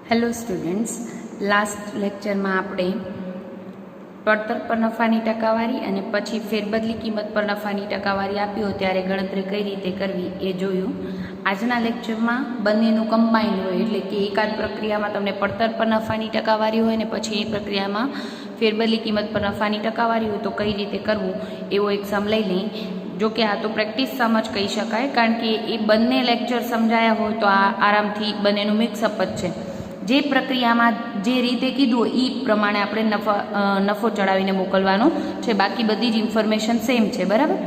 Hello students, last લેક્ચરમાં આપણે પડતર પર નફાની ટકાવારી અને પછી ફેરબદલી કિંમત પર નફાની ટકાવારી આપ્યો ત્યારે ગણતરી કઈ રીતે કરવી એ જોયું. આજના લેક્ચરમાં બંનેનું કમ્બાઇન્ડ હોય, એટલે કે એકાદ પ્રક્રિયામાં તમને પડતર પર નફાની ટકાવારી હોય ને પછી એ પ્રક્રિયામાં ફેરબદલી કિંમત પર નફાની ટકાવારી હોય તો કઈ રીતે કરવું એવો એક સમ લઈ લઈ. જો કે આ તો પ્રેક્ટિસ સમ જ કહી શકાય, કારણ કે એ બંને લેક્ચર સમજાયા હોય તો આ આરામથી બંનેનું મિક્સઅપ જ છે. જે પ્રક્રિયામાં જે રીતે કીધું હોય એ પ્રમાણે આપણે નફો ચડાવીને મોકલવાનો છે. બાકી બધી જ ઇન્ફોર્મેશન સેમ છે. બરાબર,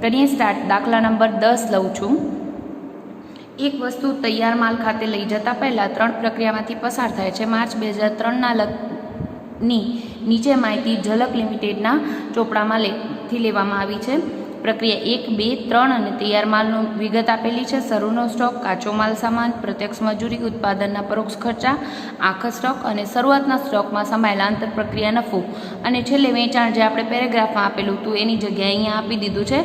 કરીએ સ્ટાર્ટ. દાખલા નંબર 10 લઉં છું. એક વસ્તુ તૈયાર માલ ખાતે લઈ જતા પહેલાં 3 પ્રક્રિયામાંથી પસાર થાય છે. માર્ચ 2003ના ની નીચે માહિતી ઝલક લિમિટેડના ચોપડામાં થી લેવામાં આવી છે. પ્રક્રિયા 1, 2, 3 અને તૈયાર માલનું વિગત આપેલી છે. શરૂનો સ્ટોક, કાચો માલ સામાન, પ્રત્યક્ષ મજૂરી, ઉત્પાદનના પરોક્ષ ખર્ચા, આખા સ્ટોક અને શરૂઆતના સ્ટોકમાં સમાયેલા આંતર પ્રક્રિયા નફો અને છેલ્લે વેચાણ, જે આપણે પેરેગ્રાફમાં આપેલું હતું એની જગ્યાએ અહીંયા આપી દીધું છે,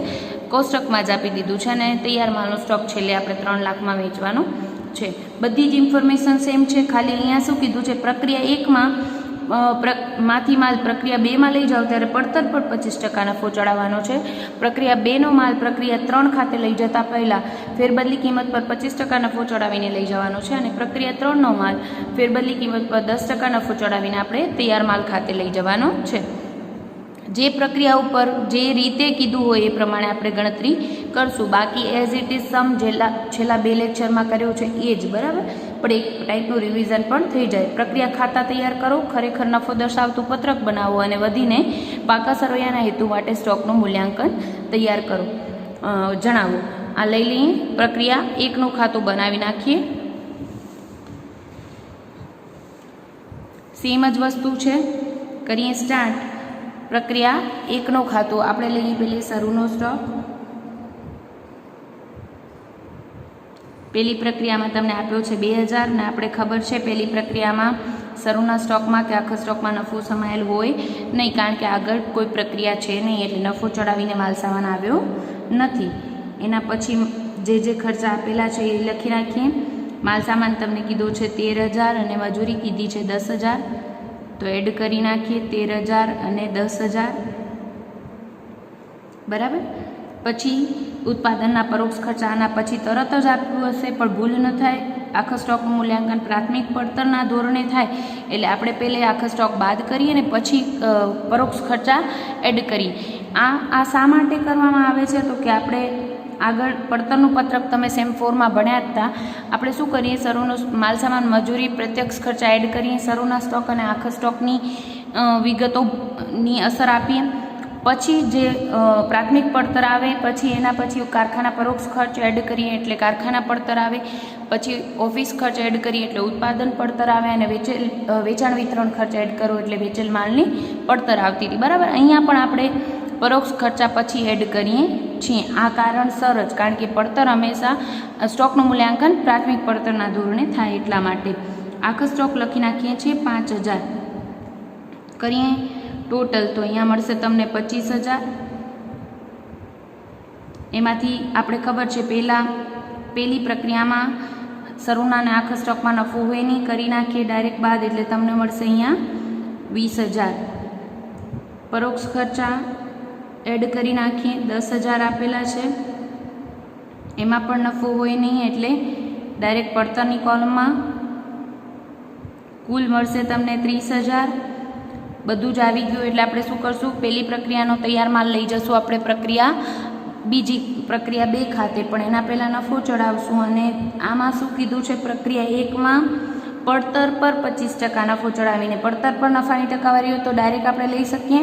કોષ્ટકમાં જ આપી દીધું છે. અને તૈયાર માલનો સ્ટોક છેલ્લે આપણે 3 લાખમાં વેચવાનો છે. બધી જ ઇન્ફોર્મેશન સેમ છે. ખાલી અહીંયા શું કીધું છે, પ્રક્રિયા 1માં માંથી માલ પ્રક્રિયા 2માં લઈ જાઓ ત્યારે પડતર પર 25% નફો ચડાવવાનો છે. પ્રક્રિયા 2નો માલ પ્રક્રિયા 3 ખાતે લઈ જતા પહેલાં ફેરબદલી કિંમત પર 25% નફો ચડાવીને લઈ જવાનો છે. અને પ્રક્રિયા 3નો માલ ફેરબદલી કિંમત પર 10% નફો ચડાવીને આપણે તૈયાર માલ ખાતે લઈ જવાનો છે. જે પ્રક્રિયા ઉપર જે રીતે કીધું હોય એ પ્રમાણે આપણે ગણતરી કરશું. બાકી એઝ ઇટ ઇઝ સમ છેલ્લા 2 લેક્ચરમાં કર્યો છે એ જ. બરાબર, પણ એક ટાઈપનું રિવિઝન પણ થઈ જાય. પ્રક્રિયા ખાતા તૈયાર કરો, ખરેખર નફો દર્શાવતું પત્રક બનાવો અને વધીને પાકા સરવૈયાના હેતુ માટે સ્ટોકનું મૂલ્યાંકન તૈયાર કરો, જણાવો. આ લઈ લઈએ. પ્રક્રિયા 1નું ખાતું બનાવી નાખીએ. સેમ જ વસ્તુ છે. કરીએ સ્ટાર્ટ. પ્રક્રિયા 1નું ખાતું આપણે લઈએ પેલી શરૂનો સ્ટોક. પહેલી પ્રક્રિયામાં તમને આપ્યો છે 2000 ને આપણે ખબર છે પહેલી પ્રક્રિયામાં શરૂના સ્ટોકમાં કે આખા સ્ટોકમાં નફો સમાયેલ હોય નહીં, કારણ કે આગળ કોઈ પ્રક્રિયા છે નહીં, એટલે નફો ચડાવીને માલ સામાન આવ્યો નથી. એના પછી જે ખર્ચા આપેલા છે એ લખી નાખીએ. માલ સામાન તમને કીધો છે 13000 અને મજૂરી કીધી છે 10000, તો એડ કરી નાખીએ 13000 અને 10000. બરાબર, પછી ઉત્પાદનના પરોક્ષ ખર્ચા આના પછી તરત જ આપ્યું હશે, પણ ભૂલ ન થાય. આખા સ્ટોકનું મૂલ્યાંકન પ્રાથમિક પડતરના ધોરણે થાય, એટલે આપણે પહેલે આખા સ્ટોક બાદ કરીએ અને પછી પરોક્ષ ખર્ચા એડ કરીએ. આ શા માટે કરવામાં આવે છે, તો કે આપણે આગળ પડતરનું પત્રક તમે સેમ 4માં ભણ્યા હતા. આપણે શું કરીએ, શરૂનો માલ સામાન, મજૂરી, પ્રત્યક્ષ ખર્ચા એડ કરીએ, શરૂના સ્ટોક અને આખા સ્ટોકની વિગતોની અસર આપીએ. પછી જે પ્રાથમિક પડતર આવે, પછી એના પછી કારખાના પરોક્ષ ખર્ચ એડ કરીએ એટલે કારખાના પડતર આવે. પછી ઓફિસ ખર્ચ એડ કરીએ એટલે ઉત્પાદન પડતર આવે. અને વેચાણ વિતરણ ખર્ચ એડ કરો એટલે વેચેલ માલની પડતર આવતી હતી. બરાબર, અહીંયા પણ આપણે પરોક્ષ ખર્ચા પછી એડ કરીએ છીએ. આ કારણસર જ, કારણ કે પડતર હંમેશા સ્ટોકનું મૂલ્યાંકન પ્રાથમિક પડતરના ધોરણે થાય એટલા માટે. આખો સ્ટોક લખી નાખીએ છીએ 5000. કરીએ ટોટલ, તો અહીંયા મળશે તમને 25000. એમાંથી આપણે ખબર છે પહેલી પ્રક્રિયામાં શરૂના અને આખા સ્ટોકમાં નફો હોય નહીં, કરી નાખીએ ડાયરેક્ટ બાદ, એટલે તમને મળશે અહીંયા 20000. પરોક્ષ ખર્ચા એડ કરી નાખીએ, 10000 આપેલા છે. એમાં પણ નફો હોય નહીં, એટલે ડાયરેક્ટ પડતરની કોલમમાં કુલ મળશે તમને 30000. બધું જ આવી ગયું. એટલે આપણે શું કરશું, પહેલી પ્રક્રિયાનો તૈયાર માલ લઈ જશું આપણે બીજી પ્રક્રિયા 2 ખાતે, પણ એના પહેલાં નફો ચડાવશું. અને આમાં શું કીધું છે, પ્રક્રિયા 1માં પડતર પર 25% નફો ચડાવીને પડતર પર નફાની ટકાવારી હોય તો ડાયરેક્ટ આપણે લઈ શકીએ.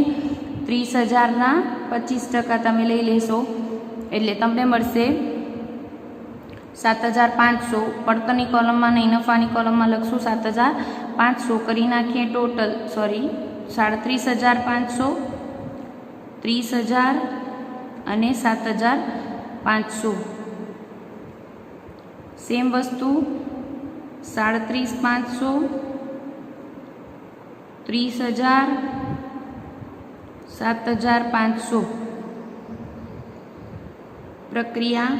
30000ના 25% તમે લઈ લેશો એટલે તમને મળશે 7500. પડતરની કોલમમાં નહીં, નફાની કોલમમાં લખશું 7500. કરી નાખીએ ટોટલ, 37500, 30000 અને 7500. સેમ વસ્તુ 37500, 30000, 7500. પ્રક્રિયા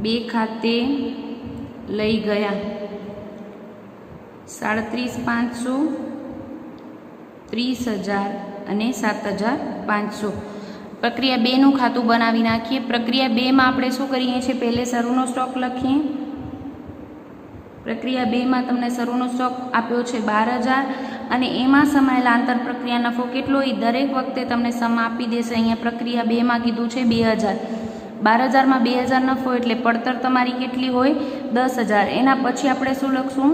2 ખાતે લઈ ગયા. 37,500, 30,000 અને 7,500. પ્રક્રિયા 2નું ખાતું બનાવી નાખીએ. પ્રક્રિયા 2માં આપણે શું કરીએ છીએ? પહેલે શરૂનો સ્ટોક લખીએ. પ્રક્રિયા 2માં તમને શરૂનો સ્ટોક આપ્યો છે 12,000 અને એમાં સમાયેલા આંતર પ્રક્રિયા નફો કેટલો એ દરેક વખતે તમને સમ આપી દેશે. અહીંયા પ્રક્રિયા 2માં કીધું છે 2,000. 12,000માં 2,000 નફો એટલે પડતર તમારી કેટલી હોય? 10,000. એના પછી આપણે શું લખશું?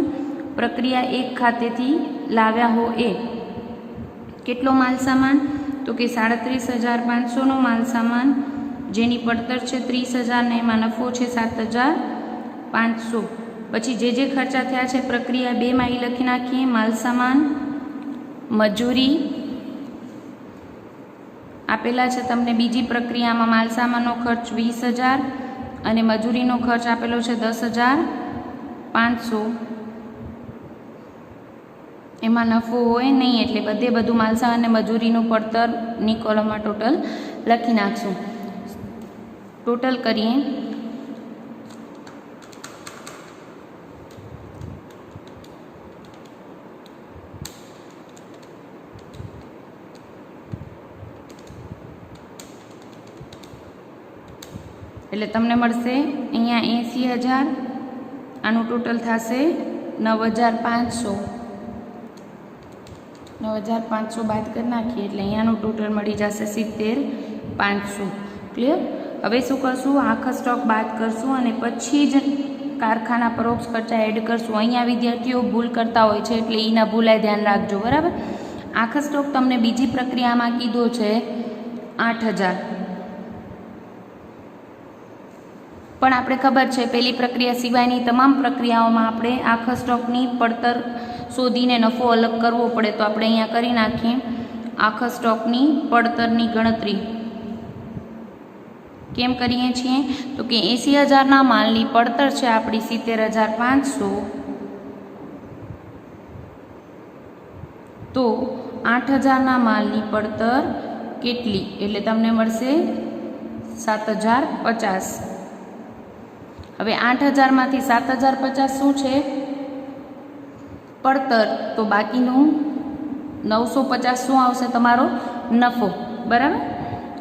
પ્રક્રિયા 1 ખાતેથી લાવ્યા હો એ કેટલો માલ સામાન? તો કે 37,500નો માલ સામાન જેની પડતર છે 30,000 ને એમાં નફો છે 7,500. પછી જે ખર્ચા થયા છે પ્રક્રિયા 2માં એ લખી નાખીએ. માલ સામાન, મજૂરી આપેલા છે તમને. બીજી પ્રક્રિયામાં માલ સામાનનો ખર્ચ 20,000 અને મજૂરીનો ખર્ચ આપેલો છે 10,500. એમાં નફો હોય નહીં એટલે બધું માલ સામાન અને મજૂરીનું પડતરની કોલમમાં ટોટલ લખી નાખશું. ટોટલ કરીએ. એટલે તમને મળશે અહીંયા 80,000. આનું ટોટલ થશે 9,500. 9,500 બાદ કરી નાખીએ એટલે અહીંયાનું ટોટલ મળી જશે 70,500. ક્લિયર? હવે શું કરશું? આખા સ્ટોક બાદ કરશું અને પછી જ કારખાના પરોક્ષ ખર્ચા એડ કરશું. અહીંયા વિદ્યાર્થીઓ ભૂલ કરતા હોય છે એટલે એના ભૂલાય ધ્યાન રાખજો. બરાબર? આખા સ્ટોક તમને બીજી પ્રક્રિયામાં કીધો છે 8,000. પણ આપણે ખબર છે પહેલી પ્રક્રિયા સિવાયની તમામ પ્રક્રિયાઓમાં આપણે આખા સ્ટોકની પડતર શોધીને નફો અલગ કરવો પડે. તો આપણે અહીંયા કરી નાખીએ. આખા સ્ટોકની પડતરની ગણતરી કેમ કરીએ છીએ? તો કે 80,000ના માલની પડતર છે આપણી 70,500. તો 8,000ના માલની પડતર કેટલી? એટલે તમને મળશે 7,050. હવે 8,000માંથી 7,050 શું છે? પડતર. તો બાકીનું 950 શું આવશે? તમારો નફો. બરાબર?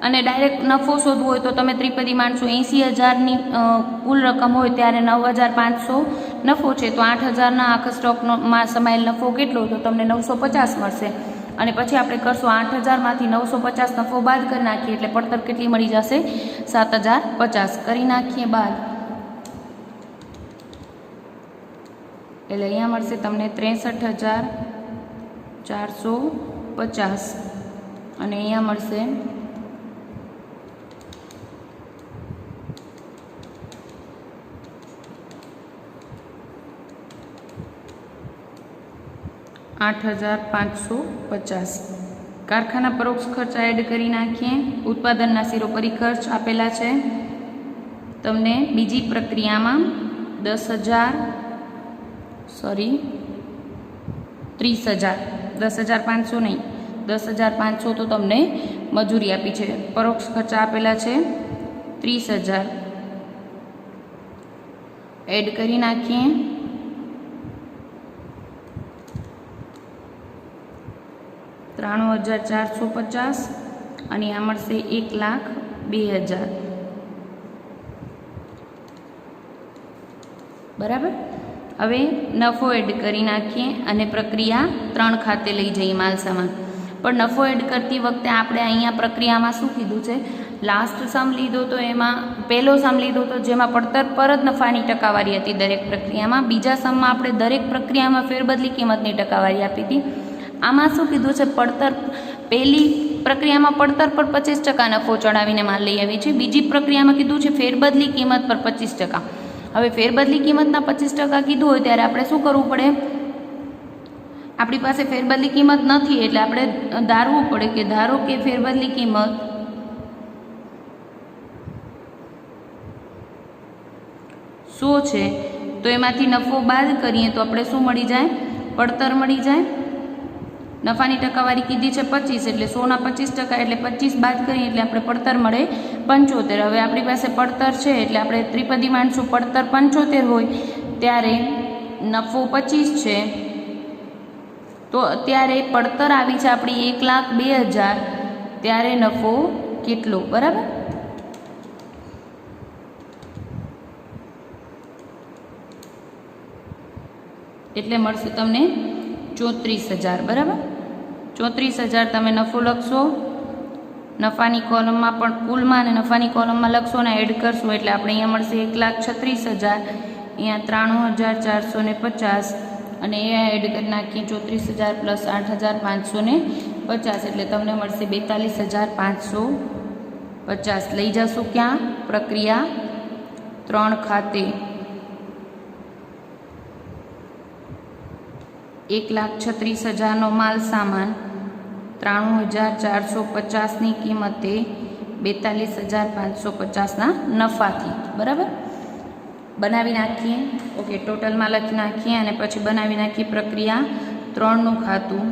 અને ડાયરેક્ટ નફો શોધવો હોય તો તમે ત્રિપદી માણસો. 80,000ની કુલ રકમ હોય ત્યારે 9,500 નફો છે. તો 8,000ના આખા સ્ટોકમાં સમાયેલ નફો કેટલો? તો તમને 950 મળશે. અને પછી આપણે કરશું 8,000માંથી 950 નફો બાદ કરી નાખીએ એટલે પડતર કેટલી મળી જશે? 7,050. કરી નાખીએ બાદ એટલે અહીંયા મળશે તમને 63,450 અને અહીંયા મળશે 8,550. કારખાના પરોક્ષ ખર્ચ એડ કરી નાખીએ. ઉત્પાદનના શિરોપરી ખર્ચ આપેલા છે તમને બીજી પ્રક્રિયામાં 30,000 10,500 નહીં, 10,500 તો તમને મજૂરી આપી છે. પરોક્ષ ખર્ચા આપેલા છે 30,000 એડ કરી નાખીએ. $93,450 અને આ મળશે 1,02,000. બરાબર? હવે નફો એડ કરી નાખીએ અને પ્રક્રિયા 3 ખાતે લઈ જઈએ માલ સામાન. પણ નફો એડ કરતી વખતે આપણે અહીંયા પ્રક્રિયામાં શું કીધું છે? લાસ્ટ સમ લીધો તો એમાં પહેલો સમ લીધો તો જેમાં પડતર પર જ નફાની ટકાવારી હતી દરેક પ્રક્રિયામાં. બીજા સમમાં આપણે દરેક પ્રક્રિયામાં ફેરબદલી કિંમતની ટકાવારી આપી હતી. આમાં શું કીધું છે? પડતર પહેલી પ્રક્રિયામાં પડતર પર 25% નફો ચડાવીને માલ લઈ આવી છે. બીજી પ્રક્રિયામાં કીધું છે ફેરબદલી કિંમત પર 25%. હવે ફેરબદલી કિંમતના 25% કીધું હોય ત્યારે આપણે શું કરવું પડે? આપણી પાસે ફેરબદલી કિંમત નથી એટલે આપણે ધારવું પડે કે ધારો કે ફેરબદલી કિંમત 100 છે તો એમાંથી નફો બાદ કરીએ તો આપણે શું મળી જાય? પડતર મળી જાય. નફાની ટકાવારી કીધી છે 25 એટલે 100ના 25% એટલે 25 બાદ કરીએ એટલે આપણે પડતર મળે 75. હવે આપણી પાસે પડતર છે એટલે આપણે ત્રિપદી માનશું પડતર 75 હોય ત્યારે નફો 25 છે તો અત્યારે પડતર આવી છે આપણી 1,02,000, ત્યારે નફો કેટલો? બરાબર, એટલે મળશે તમને 34,000. બરાબર, 34,000 તમે નફો લખશો. નફાની કોલમમાં પણ કુલમાં અને નફાની કોલમમાં લખશો ને એડ કરશો એટલે આપણે અહીંયા મળશે 1,36,000, અહીંયા 93,450 અને એ એડ કરી નાખીએ 34,000 પ્લસ 8,550 એટલે તમને મળશે 42,550. લઈ જશો ક્યાં? પ્રક્રિયા 3 ખાતે. 1,36,000નો માલ સામાન 93,450ની કિંમતે 42,550ના નફાથી. બરાબર, બનાવી નાખીએ. ઓકે, ટોટલમાં લખી નાખીએ અને પછી બનાવી નાખીએ પ્રક્રિયા 3નું ખાતું.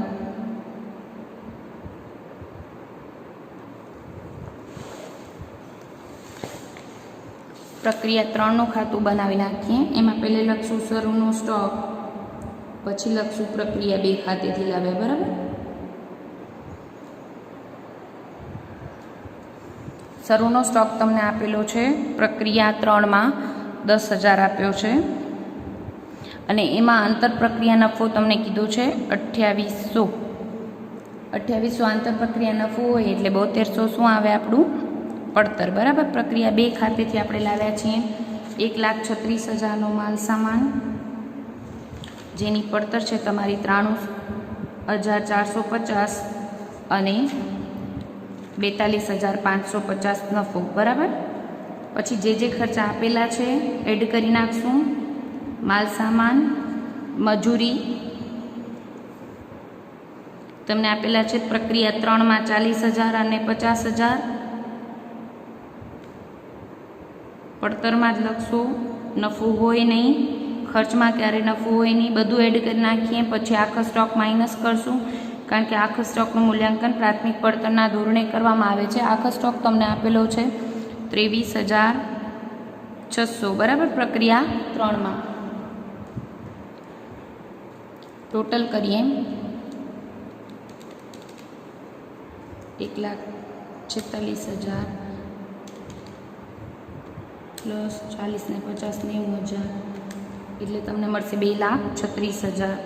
પ્રક્રિયા 3નું ખાતું બનાવી નાખીએ. એમાં પહેલે લખશું શરૂનો સ્ટોક, પછી લખશું પ્રક્રિયા 2 ખાતેથી લાવ્યા. બરાબર, શરૂનો સ્ટોક તમને આપેલો છે પ્રક્રિયા 3માં 10,000 આપ્યો છે અને એમાં આંતર પ્રક્રિયા નફો તમને કીધું છે 2800. 2800 આંતર પ્રક્રિયા નફો હોય એટલે 7200 શું આવે આપણું? પડતર. બરાબર, પ્રક્રિયા 2 ખાતેથી આપણે લાવ્યા છીએ 1,36,000નો માલ સામાન, જેની પડતર છે તમારી 93,450 અને 42,550 નફો. બરાબર, પછી જે ખર્ચા આપેલા છે એડ કરી નાખશું. માલ સામાન, મજૂરી તમને આપેલા છે પ્રક્રિયા 3માં 40,000 અને 50,000. પડતરમાં જ લખશું, નફો હોય નહીં, ખર્ચમાં ક્યારે નફો હોય નહીં. બધું એડ કરી નાખીએ, પછી આખો સ્ટોક માઇનસ કરશું કારણ કે આખા સ્ટોકનું મૂલ્યાંકન પ્રાથમિક પડતરના ધોરણે કરવામાં આવે છે. આખો સ્ટોક તમને આપેલો છે 23,600. બરાબર, પ્રક્રિયા 3માં ટોટલ કરીએ 1,46,000 પ્લસ 40 ને 50 90,000 એટલે તમને મળશે 2,36,000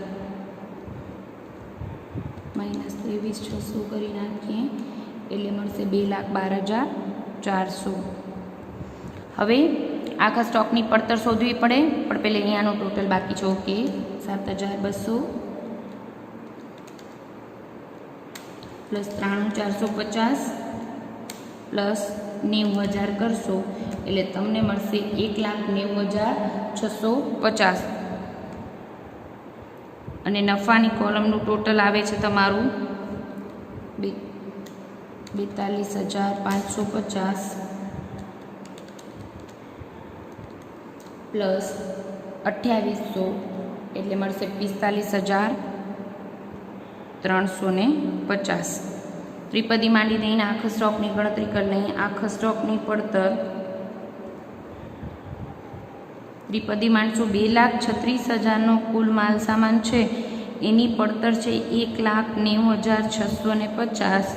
માઇનસ 23,600 કરી નાખીએ એટલે મળશે 2,12,400. હવે આખા સ્ટોકની પડતર શોધવી પડે, પણ પહેલે અહીંયાનું ટોટલ બાકી છે. ઓકે, 7,200 પ્લસ 93,450 પ્લસ 90,000 કરશો એટલે તમને મળશે 1,90,650 અને નફાની કોલમનું ટોટલ આવે છે તમારું 42,550 પ્લસ 2800 એટલે મળશે 45,350. ત્રિપદી માંડી દઈને આખા સ્ટોકની ગણતરી કરી લઈએ. આખા સ્ટોકની પડતર ત્રિપદી માંડશું 2,36,000નો કુલ માલ સામાન છે, એની પડતર છે 1,90,650.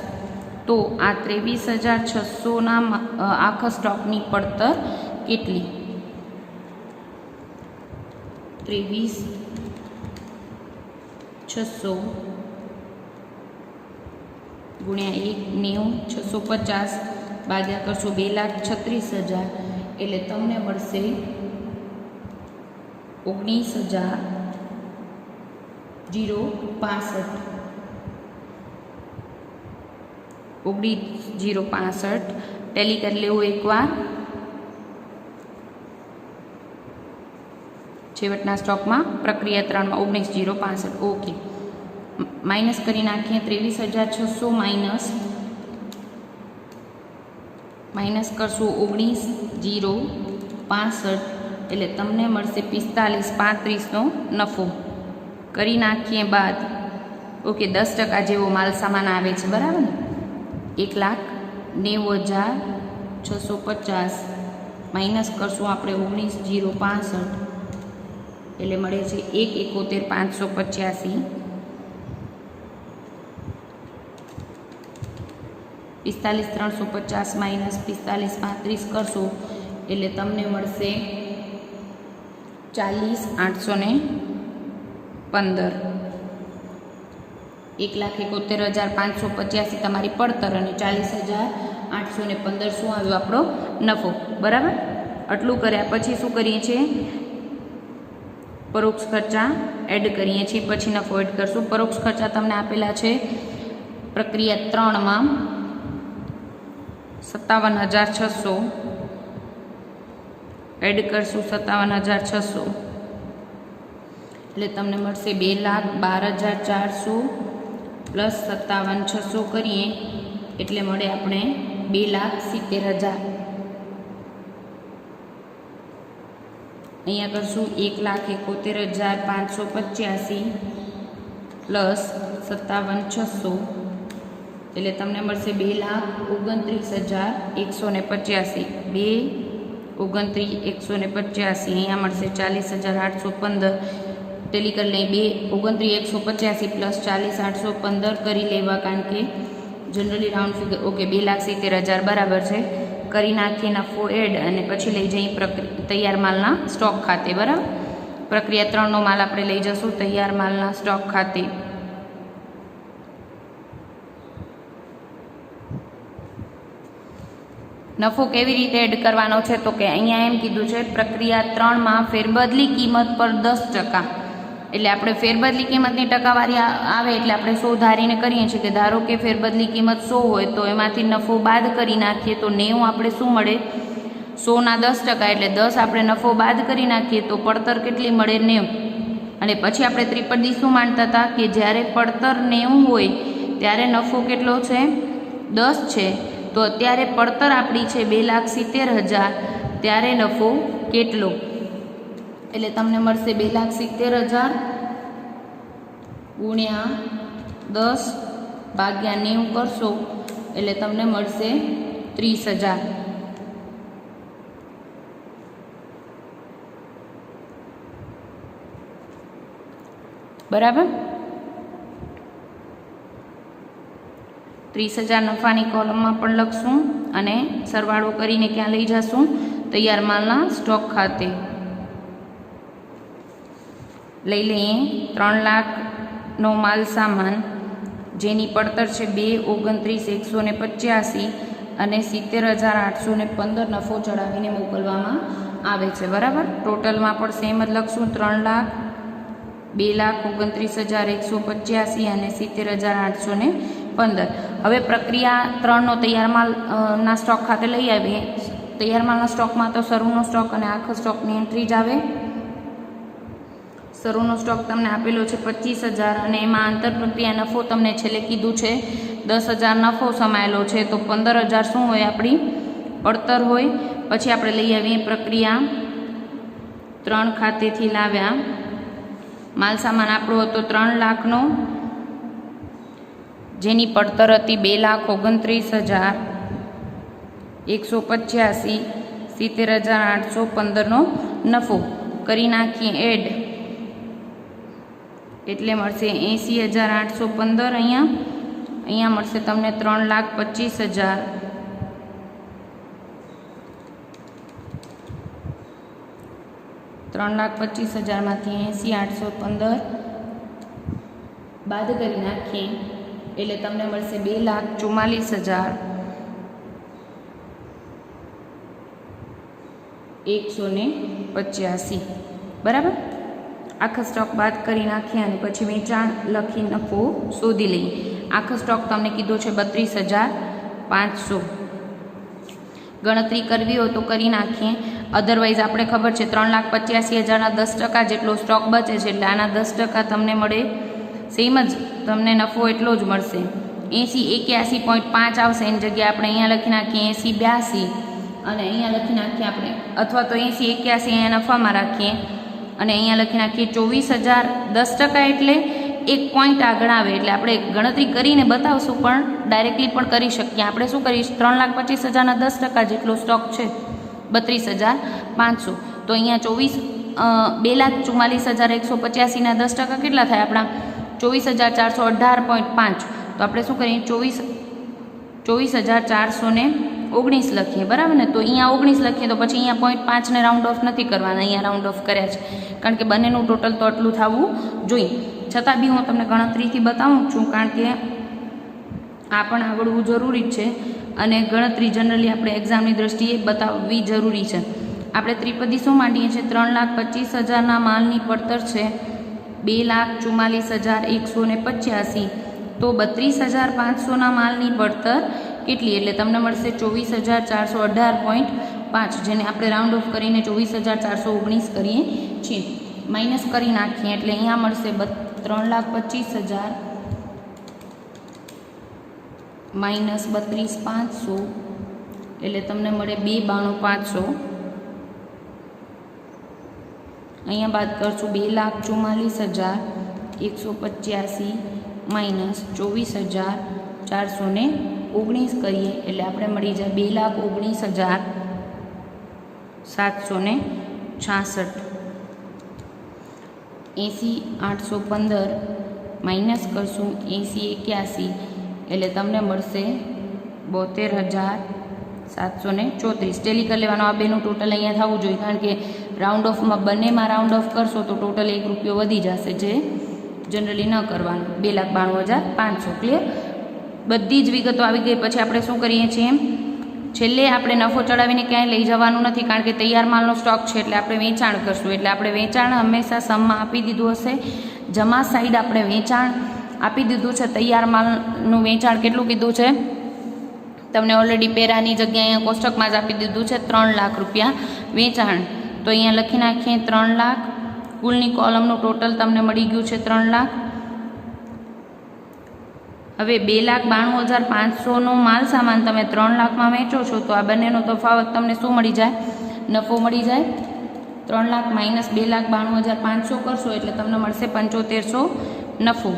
તો આ 23,600ના આખા સ્ટોકની પડતર કેટલી? 23,600 ગુણ્યા 1,90,650 ભાગ્યા કરશો 2,36,000 એટલે તમને મળશે 19,065. 19,065 ટેલી કરી લેવું એકવાર. છેવટના સ્ટોકમાં પ્રક્રિયા 3માં 19,065. ઓકે, માઇનસ કરી નાખીએ 23,600 માઇનસ કરશું 19,065 એટલે તમને મળશે 45,35નો નફો. કરી નાખીએ બાદ ઓકે 10% જેવો માલ સામાન આવે છે. બરાબર ને, 1,90,650 માઇનસ કરશું આપણે 19,065 એટલે મળે છે 1,71,585. 45,350 માઇનસ 45,35 કરશો એટલે તમને મળશે 40,815. 1,71,585 તમારી પડતર અને 40,815 શું આવ્યો આપણો નફો. બરાબર. આટલું કર્યા પછી શું કરીએ છીએ? પરોક્ષ ખર્ચા એડ કરીએ છીએ, પછી નફો એડ કરશું. પરોક્ષ ખર્ચા તમને આપેલા છે પ્રક્રિયા 3માં 57,600 એડ કરશું. 57,600 એટલે તમને મળશે 2,12,400 પ્લસ 57,600 કરીએ એટલે મળે આપણે 2,70,000. અહીંયા કરશું 1,71,585 પ્લસ 57,600 એટલે તમને મળશે 2,29,185. 2,29,185 અહીંયા મળશે 40,815. ટેલી કરી લઈએ. 2,29,185 પ્લસ 40,815 કરી લેવા, કારણ કે જનરલી રાઉન્ડ ફિગર. ઓકે, 2,70,000 બરાબર છે. કરી નાખીએ નફો એડ અને પછી લઈ જઈએ તૈયાર માલના સ્ટોક ખાતે. બરાબર. પ્રક્રિયા 3નો માલ આપણે લઈ જશું તૈયાર માલના સ્ટોક ખાતે. નફો કેવી રીતે એડ કરવાનો છે? તો કે અહીંયા એમ કીધું છે પ્રક્રિયા 3માં ફેરબદલી કિંમત પર 10%. એટલે આપણે ફેરબદલી કિંમતની ટકાવારી આવે એટલે આપણે 100 ધારીને કરીએ છીએ કે ધારો કે ફેરબદલી કિંમત 100 હોય તો એમાંથી નફો બાદ કરી નાખીએ તો 90 આપણે શું મળે? 100ના 10%. એટલે 10 આપણે નફો બાદ કરી નાખીએ તો પડતર કેટલી મળે? 90. અને પછી આપણે ત્રિપદી શું માનતા હતા કે જ્યારે પડતર 90 હોય ત્યારે નફો કેટલો છે? 10 છે. તો અત્યારે પડતર આપણી છે 2,70,000, ત્યારે નફો કેટલો? એટલે તમને મળશે 2,70,000 ગુણ્યા 10 ભાગ્યા 90 કરશો એટલે તમને મળશે 30,000. બરાબર. 30,000 નફાની કોલમમાં પણ લખશું અને સરવાળો કરીને ક્યાં લઈ જશું? તૈયાર માલના સ્ટોક ખાતે. લઈ લઈએ 3 લાખનો માલ સામાન જેની પડતર છે 2,29,185 અને 70,815 નફો ચડાવીને મોકલવામાં આવે છે. બરાબર. ટોટલમાં પણ સેમ જ લખશું 3 લાખ, 2,29,185 અને 70,815. હવે પ્રક્રિયા 3નો તૈયાર માલ ના સ્ટોક ખાતે લઈ આવીએ. તૈયાર માલના સ્ટોકમાં તો શરૂનો સ્ટોક અને આખો સ્ટોકની એન્ટ્રી જ આવે. શરૂનો સ્ટોક તમને આપેલો છે 25,000 અને એમાં આંતર પ્રક્રિયા નફો તમને છેલ્લે કીધું છે 10,000 નફો સમાયેલો છે. તો 15,000 શું હોય? આપણી પડતર હોય. પછી આપણે લઈ આવીએ પ્રક્રિયા 3 ખાતેથી લાવ્યા માલ સામાન આપણો હતો 3 લાખનો, જેની પડતર હતી 2,29,185, 70,815નો નફો. કરી નાખીએ એડ એટલે મળશે 80,815. અહીંયા મળશે તમને 3,25,000. માંથી 80,815 બાદ કરી નાખીએ એટલે તમને મળશે 2,44,185. બરાબર. આખો સ્ટોક બાદ કરી નાખીએ અને પછી વેચાણ લખી નફો શોધી લઈએ. આખો સ્ટોક તમને કીધો છે 32,500. ગણતરી કરવી હોય તો કરી નાખીએ. અધરવાઇઝ આપણે ખબર છે 3,85,000ના 10% જેટલો સ્ટોક બચે છે એટલે આના 10% તમને મળે. સેમ જ તમને નફો એટલો જ મળશે. 80,81.5 આવશે. એની જગ્યાએ આપણે અહીંયા લખી નાખીએ 80,82 અને અહીંયા લખી નાખીએ આપણે, અથવા તો 80,81 અહીંયા નફામાં રાખીએ અને અહીંયા લખી નાખીએ 24,000. 10% એટલે 1 પોઈન્ટ આગળ આવે એટલે આપણે ગણતરી કરીને બતાવશું, પણ ડાયરેક્ટલી પણ કરી શકીએ. આપણે શું કરીશું? 3,25,000ના 10% જેટલો સ્ટોક છે 32,500. તો અહીંયા 2,44,185ના 10% કેટલા થાય? આપણા 24,418.5. તો આપણે શું કરીએ? 24 24,419 લખીએ, બરાબર ને? તો અહીંયા 19 લખીએ તો પછી અહીંયા 0.5ને રાઉન્ડ ઓફ નથી કરવાના, અહીંયા રાઉન્ડ ઓફ કર્યા છે, કારણ કે બંનેનું ટોટલ તો આટલું થવું જોઈએ. છતાં બી હું તમને ગણતરીથી બતાવું છું, કારણ કે આ પણ આવડવું જરૂરી જ છે અને ગણતરી જનરલી આપણે એક્ઝામની દ્રષ્ટિએ બતાવવી જરૂરી છે. આપણે ત્રિપદી શું માંડીએ છીએ? 3,25,000ના માલની પડતર છે 2,44,185, તો 32,500ના માલની પડતર કેટલી? એટલે તમને મળશે 24,418.5, જેને આપણે રાઉન્ડ ઓફ કરીને 24,419 કરીએ છીએ. માઇનસ કરી નાખીએ એટલે અહીંયા મળશે 3,25,000 માઇનસ 32,500, એટલે તમને મળે 2,92,500. અહીંયા બાદ કરશું 2,44,185 માઇનસ 24,419 કરીએ એટલે આપણે મળી જાય 2,19,766. 80,815 માઇનસ કરશું 80,81 એટલે તમને મળશે 72,734. ટેલી કરી લેવાનો. આ બેનું ટોટલ અહીંયા થવું જોઈએ, કારણ કે રાઉન્ડ ઓફમાં બંનેમાં રાઉન્ડ ઓફ કરશો તો ટોટલ 1 રૂપિયો વધી જશે, જે જનરલી ન કરવાનું. 2,92,500. ક્લિયર? બધી જ વિગતો આવી ગઈ. પછી આપણે શું કરીએ છીએ? છેલ્લે આપણે નફો ચડાવીને ક્યાંય લઈ જવાનું નથી, કારણ કે તૈયાર માલનો સ્ટોક છે એટલે આપણે વેચાણ કરશું. એટલે આપણે વેચાણ હંમેશા સમમાં આપી દીધું હશે. જમા સાઈડ આપણે વેચાણ આપી દીધું છે. તૈયાર માલનું વેચાણ કેટલું કીધું છે તમને? ઓલરેડી પેરાની જગ્યાએ અહીંયા કોષ્ટકમાં જ આપી દીધું છે 3 લાખ રૂપિયા વેચાણ. તો અહીંયા લખી નાખીએ 3 લાખ. કુલની કોલમનું ટોટલ તમને મળી ગયું છે 3 લાખ. હવે 2,92,500નો માલ સામાન તમે 3 લાખમાં વેચો છો તો આ બંનેનો તફાવત તમને શું મળી જાય? નફો મળી જાય. 3 લાખ માઇનસ 2,92,500 કરશો એટલે તમને મળશે 7500 નફો.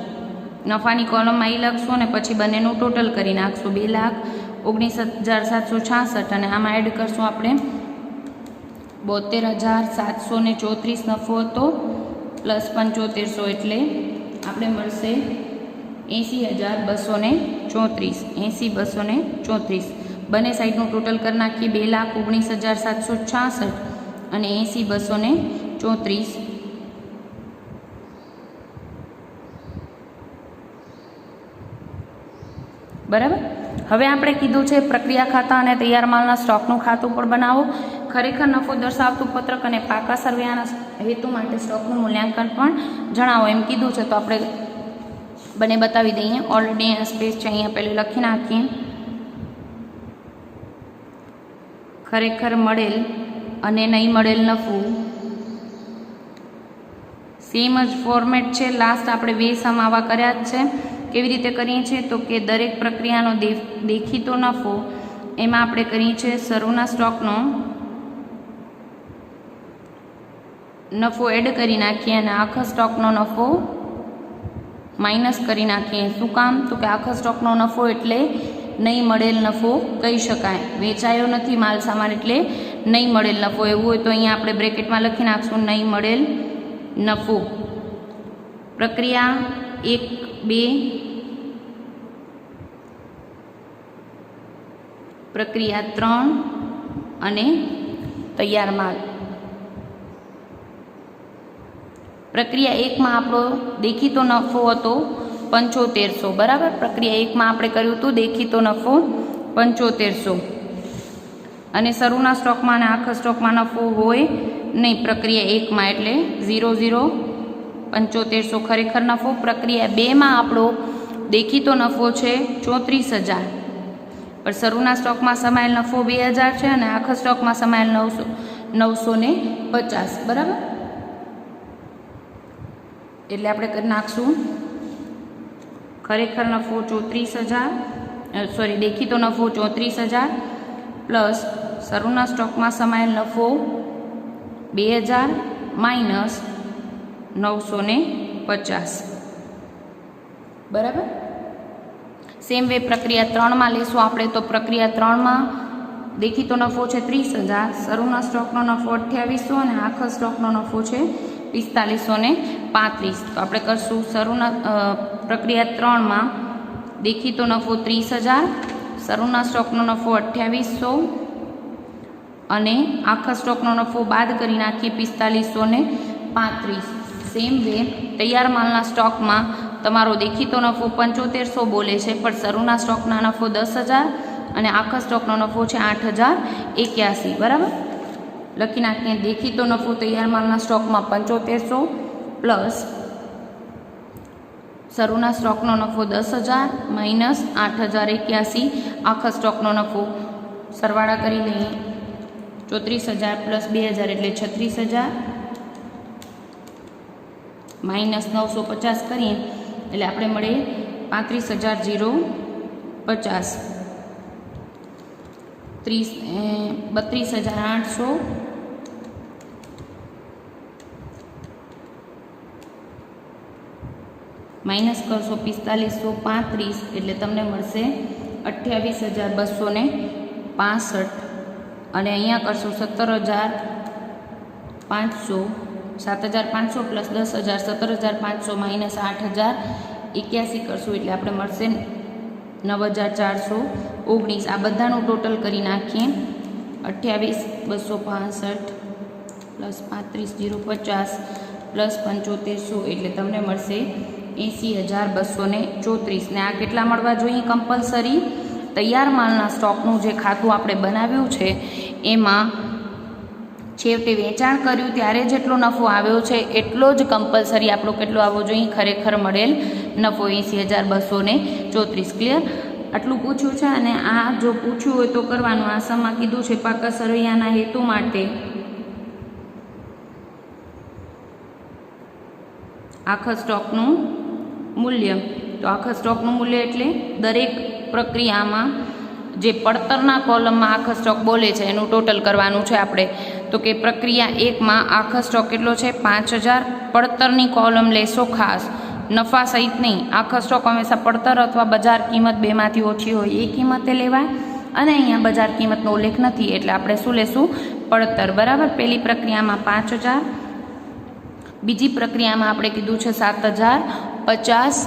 નફાની કોલમમાં એ લખશો અને પછી બંનેનું ટોટલ કરી નાખશો 2,19,766 અને આમાં એડ કરશું આપણે 72,734 નફો હતો પ્લસ 7500 એટલે આપણે મળશે 80,234. 80,234 બંને સાઈડનું ટોટલ કરી નાખીએ 2,19,766 અને 80,234. બરાબર. હવે આપણે કીધું છે પ્રક્રિયા ખાતા અને તૈયાર માલના સ્ટોકનું ખાતું પણ બનાવો. ખરેખર નફો દર્શાવતું પત્રક અને પાકા સર્વેના હેતુ માટે સ્ટોકનું મૂલ્યાંકન પણ જણાવો એમ કીધું છે. તો આપણે બંને બતાવી દઈએ. ઓલરેડી અહીંયા સ્પેસ છે, અહીંયા પહેલું લખી નાખીએ. ખરેખર મળેલ અને નહીં મળેલ નફો સેમ જ ફોર્મેટ છે. લાસ્ટ આપણે 2 સમ આવા કર્યા જ છે. કેવી રીતે કરીએ છીએ? તો કે દરેક પ્રક્રિયાનો દેખીતો નફો એમાં આપણે કરીએ છીએ શરૂના સ્ટોકનો નફો એડ કરી નાખીએ અને આખા સ્ટોકનો નફો માઇનસ કરી નાખીએ. શું કામ? તો કે આખા સ્ટોકનો નફો એટલે નહીં મળેલ નફો કહી શકાય. વેચાયો નથી માલ સામાન એટલે નહીં મળેલ નફો. એવું હોય તો અહીંયા આપણે બ્રેકેટમાં લખી નાખશું નહીં મળેલ નફો. પ્રક્રિયા 1, 2, પ્રક્રિયા 3 અને તૈયાર માલ. પ્રક્રિયા 1માં આપણો દેખીતો નફો હતો 7500. બરાબર. પ્રક્રિયા 1માં આપણે કર્યું હતું દેખીતો નફો 7500 અને શરૂના સ્ટોકમાં અને આખા સ્ટોકમાં નફો હોય નહીં પ્રક્રિયા 1માં, એટલે 0, 7500 ખરેખર નફો. પ્રક્રિયા 2માં આપણો દેખીતો નફો છે 34,000, પણ શરૂના સ્ટોકમાં સમાયેલ નફો 2000 છે અને આખા સ્ટોકમાં સમાયેલ 950. બરાબર. એટલે આપણે કરી નાખશું ખરેખર નફો 34,000, દેખીતો નફો 34,000 પ્લસ શરૂના સ્ટોકમાં સમાયેલ નફો 2000 માઇનસ 950. બરાબર. સેમ વે પ્રક્રિયા 3માં લેશું આપણે. તો પ્રક્રિયા 3માં દેખીતો નફો છે 30,000, શરૂના સ્ટોકનો નફો 2800 અને આખા સ્ટોકનો નફો છે 4535. તો આપણે કરશું શરૂના પ્રક્રિયા 3માં દેખીતો નફો 30,000, શરૂના સ્ટોકનો નફો 2800 અને આખા સ્ટોકનો નફો બાદ કરી નાખીએ 4535. સેમ વે તૈયાર માલના સ્ટોકમાં તમારો દેખીતો નફો 7500 બોલે છે, પણ શરૂના સ્ટોકના નફો 10000 અને આખા સ્ટોકનો નફો છે 8081. બરાબર, લખી નાખીએ. દેખીતો નફો તૈયાર માલના સ્ટોકમાં 7500 પ્લસ શરૂના સ્ટોકનો નફો 10000 માઇનસ 8081 આખા સ્ટોકનો નફો. સરવાળા કરી લઈએ. 34000 પ્લસ 2000 એટલે 36000 માઇનસ 950 કરીએ એટલે આપણે મળે 35050. 32800 માઇનસ કરશો 4535 એટલે તમને મળશે 28265. અને અહીંયા કરશો 17500 7500 પ્લસ 10000 17500 માઇનસ 8081 કરશું એટલે આપણે મળશે 9419. આ બધાનું ટોટલ કરી નાખીએ. 28265 પ્લસ 35050 પ્લસ 7500 એટલે તમને મળશે 80234. ને આ કેટલા મળવા જોઈએ કમ્પલસરી? તૈયાર માલના સ્ટોકનું જે ખાતું આપણે બનાવ્યું છે એમાં છેવટે વેચાણ કર્યું ત્યારે જેટલો નફો આવ્યો છે એટલો જ કમ્પલસરી આપણો કેટલો આવવો જોઈએ ખરેખર મળેલ નફો 80234. ક્લિયર? આટલું પૂછ્યું છે. અને આ જો પૂછ્યું હોય તો કરવાનું. આ સમા કીધું છે પાકા સરવૈયાના હેતુ માટે આખા સ્ટોકનું મૂલ્ય. તો આખા સ્ટોકનું મૂલ્ય એટલે દરેક પ્રક્રિયામાં જે પડતરના કોલમમાં આખા સ્ટોક બોલે છે એનું ટોટલ કરવાનું છે આપણે. તો કે પ્રક્રિયા 1માં આખા સ્ટોક કેટલો છે 5000. પડતરની કોલમ લેશો ખાસ, નફા સહિત નહીં. આખા સ્ટોક હંમેશા પડતર અથવા બજાર કિંમત બેમાંથી ઓછી હોય એ કિંમતે લેવાય, અને અહીંયા બજાર કિંમતનો ઉલ્લેખ નથી એટલે આપણે શું લેશું? પડતર. બરાબર. પહેલી પ્રક્રિયામાં 5000, બીજી પ્રક્રિયામાં આપણે કીધું છે 7050.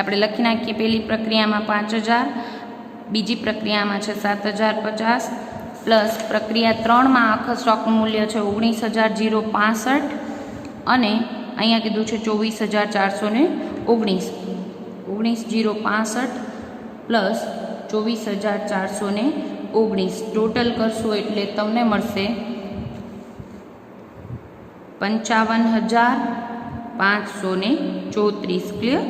આપણે લખી નાખીએ. પહેલી પ્રક્રિયામાં 5000, બીજી પ્રક્રિયામાં છે 7050 પ્લસ પ્રક્રિયા 3માં આખા સ્ટોકનું મૂલ્ય છે 19065 અને અહીંયા કીધું છે 24419. 19065 પ્લસ 24419 ટોટલ કરશો એટલે તમને મળશે 55534. ક્લિયર?